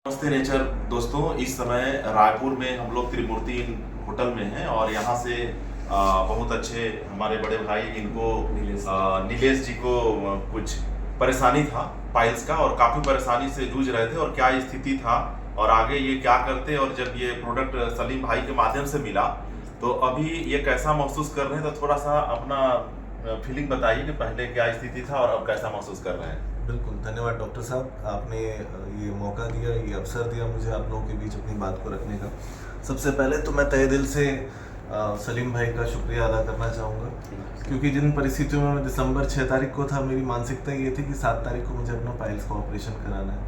नमस्ते नेचर दोस्तों, इस समय रायपुर में हम लोग त्रिमूर्ति होटल में हैं और यहाँ से बहुत अच्छे हमारे बड़े भाई इनको नीलेश जी को कुछ परेशानी था पाइल्स का और काफ़ी परेशानी से जूझ रहे थे और क्या स्थिति था और आगे ये क्या करते और जब ये प्रोडक्ट सलीम भाई के माध्यम से मिला तो अभी ये कैसा महसूस कर रहे हैं, तो थोड़ा सा अपना फीलिंग बताइए कि पहले क्या स्थिति था और अब कैसा महसूस कर रहे हैं। बिल्कुल, धन्यवाद डॉक्टर साहब, आपने ये मौका दिया, ये अवसर दिया मुझे आप लोगों के बीच अपनी बात को रखने का। सबसे पहले तो मैं तहे दिल से सलीम भाई का शुक्रिया अदा करना चाहूँगा, क्योंकि जिन परिस्थितियों में मैं दिसंबर 6 तारीख को था, मेरी मानसिकता ये थी कि 7 तारीख को मुझे अपना पाइल्स का ऑपरेशन कराना है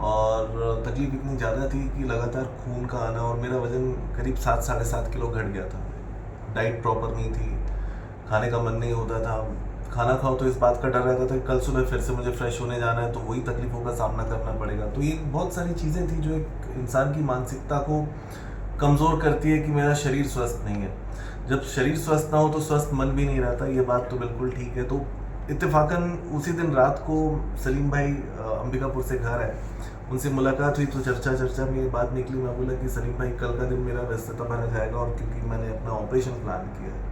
और तकलीफ इतनी ज़्यादा थी कि लगातार खून का आना और मेरा वज़न करीब 7-7.5 किलो घट गया था। डाइट प्रॉपर नहीं थी, खाने का मन नहीं होता था, खाना खाओ तो इस बात का डर रहता था कि कल सुबह फिर से मुझे फ्रेश होने जाना है तो वही तकलीफ़ों का सामना करना पड़ेगा। तो ये बहुत सारी चीज़ें थी जो एक इंसान की मानसिकता को कमज़ोर करती है कि मेरा शरीर स्वस्थ नहीं है। जब शरीर स्वस्थ ना हो तो स्वस्थ मन भी नहीं रहता, ये बात तो बिल्कुल ठीक है। तो इत्तेफाकन उसी दिन रात को सलीम भाई अंबिकापुर से घर आए, उनसे मुलाकात हुई तो चर्चा में ये बात निकली। मैं बोला कि सलीम भाई कल का दिन मेरा व्यस्तता भरा जाएगा और क्योंकि मैंने अपना ऑपरेशन प्लान किया है।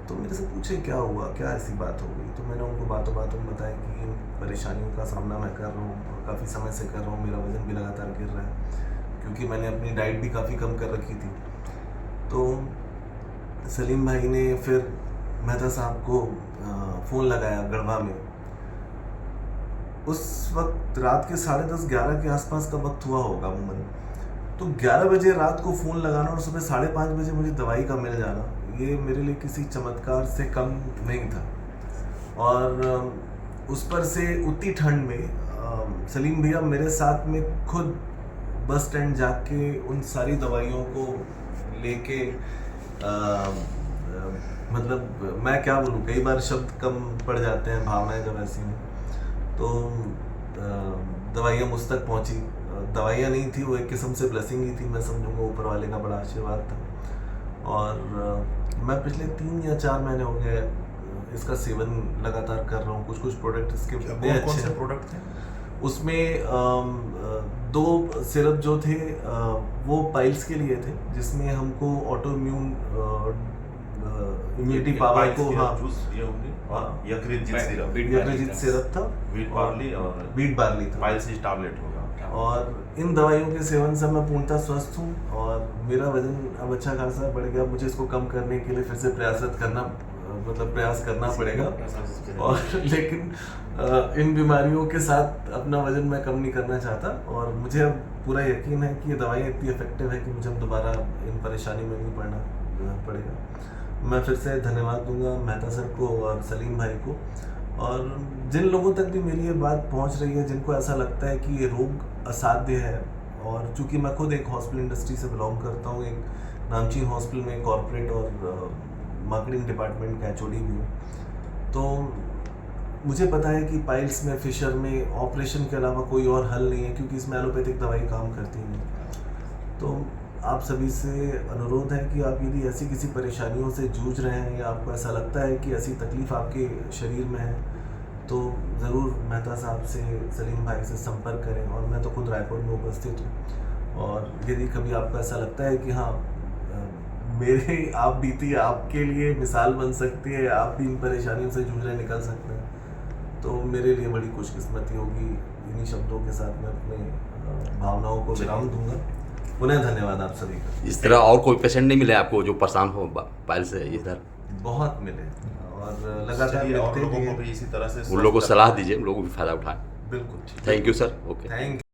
तो मेरे से पूछे क्या हुआ, क्या ऐसी बात हो गई। तो मैंने उनको बातों में बताया कि इन परेशानियों का सामना मैं कर रहा हूँ और काफ़ी समय से कर रहा हूँ, मेरा वज़न भी लगातार गिर रहा है क्योंकि मैंने अपनी डाइट भी काफ़ी कम कर रखी थी। तो सलीम भाई ने फिर मेहता साहब को फ़ोन लगाया गढ़वा में। उस वक्त रात के 10:30-11 के आसपास का वक्त हुआ होगा अमूमन। तो 11 बजे रात को फ़ोन लगाना और सुबह 5:30 बजे मुझे दवाई का मिल जाना, ये मेरे लिए किसी चमत्कार से कम नहीं था। और उस पर से उतनी ठंड में सलीम भैया मेरे साथ में खुद बस स्टैंड जाके उन सारी दवाइयों को लेके मतलब मैं क्या बोलूँ, कई बार शब्द कम पड़ जाते हैं, भावनाएं जब ऐसी हैं। तो दवाइयाँ मुझ तक पहुँची। दवाइयाँ नहीं थी, वो एक किस्म से ब्लेसिंग ही थी, मैं समझूंगा ऊपर वाले का बड़ा आशीर्वाद था। और मैं पिछले 3 या 4 महीने हो गए इसका सेवन लगातार कर रहा हूँ। कुछ प्रोडक्ट इसके कौन से प्रोडक्ट थे? उसमें 2 सिरप जो थे वो पाइल्स के लिए थे, जिसमें हमको ऑटो इम्यूनिटी पावर को यकृत सिरप था, बीट बार्ली था, पाइल्स टैबलेट होगा। और इन दवाइयों के सेवन से मैं पूर्णतः स्वस्थ हूँ और मेरा वजन अब अच्छा खासा बढ़ गया। मुझे इसको कम करने के लिए फिर से प्रयास करना पड़ेगा और लेकिन इन बीमारियों के साथ अपना वजन मैं कम नहीं करना चाहता और मुझे अब पूरा यकीन है कि ये दवाइयाँ इतनी इफेक्टिव है कि मुझे अब दोबारा इन परेशानी में नहीं पड़ना पड़ेगा। मैं फिर से धन्यवाद दूंगा मेहता सर को और सलीम भाई को, और जिन लोगों तक भी मेरी ये बात पहुंच रही है, जिनको ऐसा लगता है कि ये रोग असाध्य है, और चूंकि मैं खुद एक हॉस्पिटल इंडस्ट्री से बिलोंग करता हूँ, एक नामचीन हॉस्पिटल में कॉर्पोरेट और मार्केटिंग डिपार्टमेंट का HOD भी हूँ, तो मुझे पता है कि पाइल्स में, फिशर में ऑपरेशन के अलावा कोई और हल नहीं है, क्योंकि इसमें एलोपैथिक दवाई काम करती नहीं। तो आप सभी से अनुरोध है कि आप यदि ऐसी किसी परेशानियों से जूझ रहे हैं या आपको ऐसा लगता है कि ऐसी तकलीफ़ आपके शरीर में है, तो ज़रूर मेहता साहब से, सलीम भाई से संपर्क करें। और मैं तो खुद रायपुर में उपस्थित हूँ, और यदि कभी आपको ऐसा लगता है कि हाँ मेरे आप बीती आपके लिए मिसाल बन सकती है, आप भी इन परेशानियों से जूझ रहे निकल सकते हैं, तो मेरे लिए बड़ी खुशकिस्मती होगी। इन्हीं शब्दों के साथ मैं अपने भावनाओं को विराम दूंगा। पुनः धन्यवाद आप सभी का। इस तरह और कोई पेशेंट नहीं मिले आपको जो परेशान हो पाइल्स से? इधर बहुत मिले और लगातार और लोगों को भी इसी तरह से उन लोगों को सलाह दीजिए, उन लोगों को भी फायदा उठाएं। बिल्कुल, thank you sir. Okay, thank you.